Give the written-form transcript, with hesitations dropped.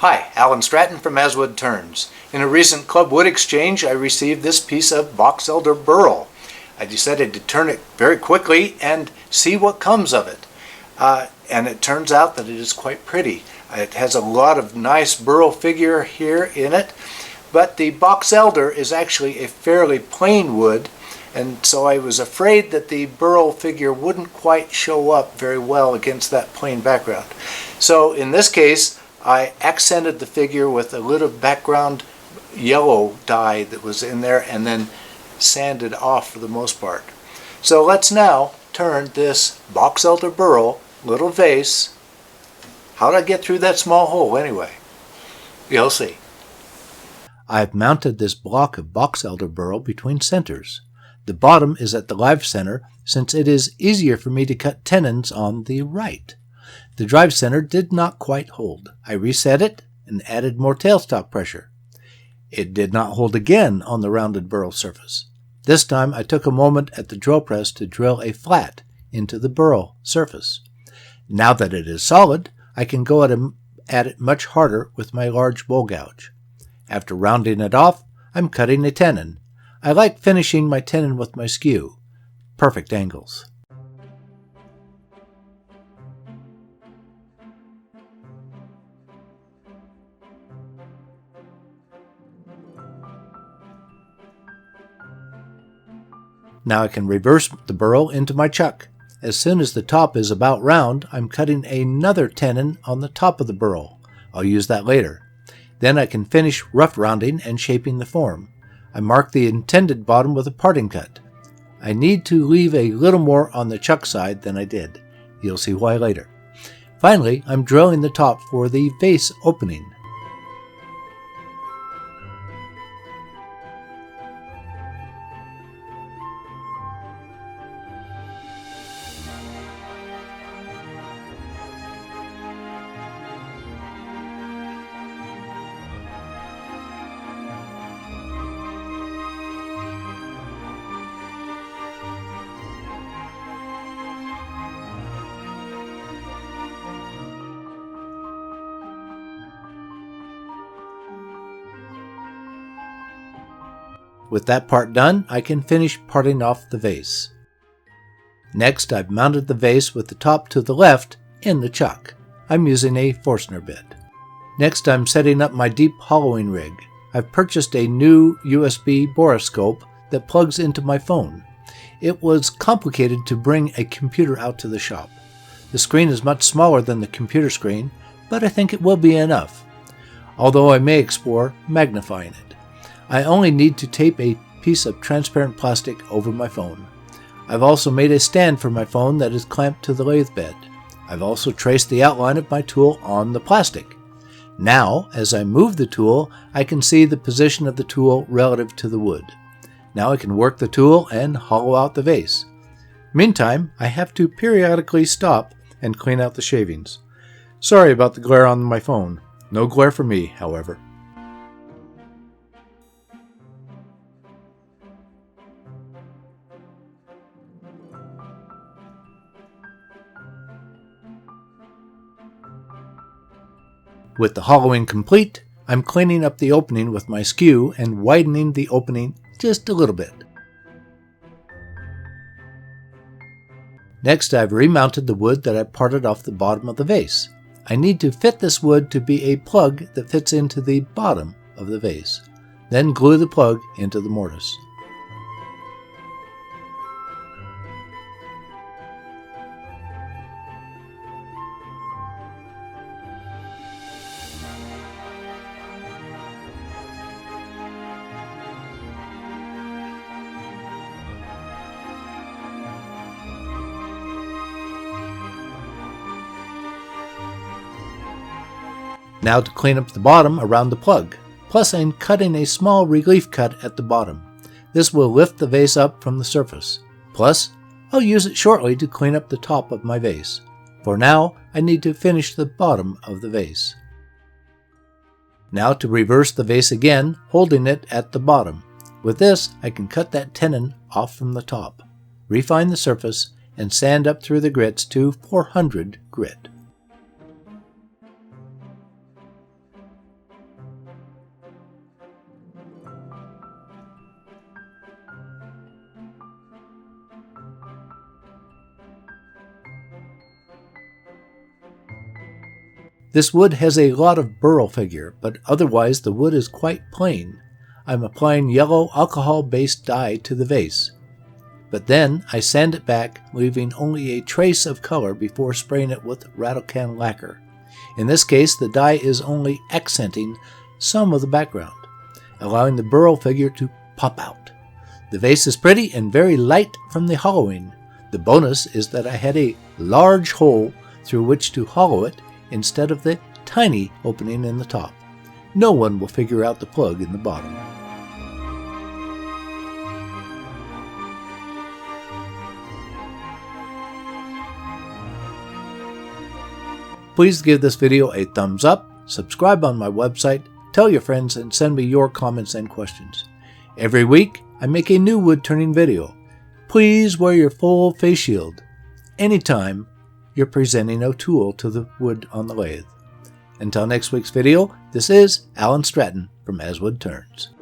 Hi, Alan Stratton from As Wood Turns. In a recent club wood exchange, I received this piece of box elder burl. I decided to turn it very quickly and see what comes of it. And it turns out that it is quite pretty. It has a lot of nice burl figure here in it, but the box elder is actually a fairly plain wood, and so I was afraid that the burl figure wouldn't quite show up very well against that plain background. So in this case, I accented the figure with a little background yellow dye that was in there and then sanded off for the most part. So let's now turn this box elder burl little vase. How did I get through that small hole anyway? You'll see. I've mounted this block of box elder burl between centers. The bottom is at the live center since it is easier for me to cut tenons on the right. The drive center did not quite hold. I reset it and added more tailstock pressure. It did not hold again on the rounded burl surface. This time I took a moment at the drill press to drill a flat into the burl surface. Now that it is solid, I can go at it much harder with my large bowl gouge. After rounding it off, I'm cutting a tenon. I like finishing my tenon with my skew. Perfect angles. Now I can reverse the burl into my chuck. As soon as the top is about round, I'm cutting another tenon on the top of the burl. I'll use that later. Then I can finish rough rounding and shaping the form. I mark the intended bottom with a parting cut. I need to leave a little more on the chuck side than I did. You'll see why later. Finally, I'm drilling the top for the vase opening. With that part done, I can finish parting off the vase. Next, I've mounted the vase with the top to the left in the chuck. I'm using a Forstner bit. Next, I'm setting up my deep hollowing rig. I've purchased a new USB borescope that plugs into my phone. It was complicated to bring a computer out to the shop. The screen is much smaller than the computer screen, but I think it will be enough, although I may explore magnifying it. I only need to tape a piece of transparent plastic over my phone. I've also made a stand for my phone that is clamped to the lathe bed. I've also traced the outline of my tool on the plastic. Now, as I move the tool, I can see the position of the tool relative to the wood. Now I can work the tool and hollow out the vase. Meantime, I have to periodically stop and clean out the shavings. Sorry about the glare on my phone. No glare for me, however. With the hollowing complete, I'm cleaning up the opening with my skew and widening the opening just a little bit. Next, I've remounted the wood that I parted off the bottom of the vase. I need to fit this wood to be a plug that fits into the bottom of the vase. Then glue the plug into the mortise. Now to clean up the bottom around the plug. Plus I'm cutting a small relief cut at the bottom. This will lift the vase up from the surface. Plus, I'll use it shortly to clean up the top of my vase. For now, I need to finish the bottom of the vase. Now to reverse the vase again, holding it at the bottom. With this, I can cut that tenon off from the top, refine the surface, and sand up through the grits to 400 grit. This wood has a lot of burl figure, but otherwise the wood is quite plain. I'm applying yellow alcohol-based dye to the vase. But then I sand it back, leaving only a trace of color before spraying it with rattle-can lacquer. In this case, the dye is only accenting some of the background, allowing the burl figure to pop out. The vase is pretty and very light from the hollowing. The bonus is that I had a large hole through which to hollow it instead of the tiny opening in the top. No one will figure out the plug in the bottom. Please give this video a thumbs up, subscribe on my website, tell your friends, and send me your comments and questions. Every week, I make a new wood turning video. Please wear your full face shield anytime you're presenting a tool to the wood on the lathe. Until next week's video, this is Alan Stratton from As Wood Turns.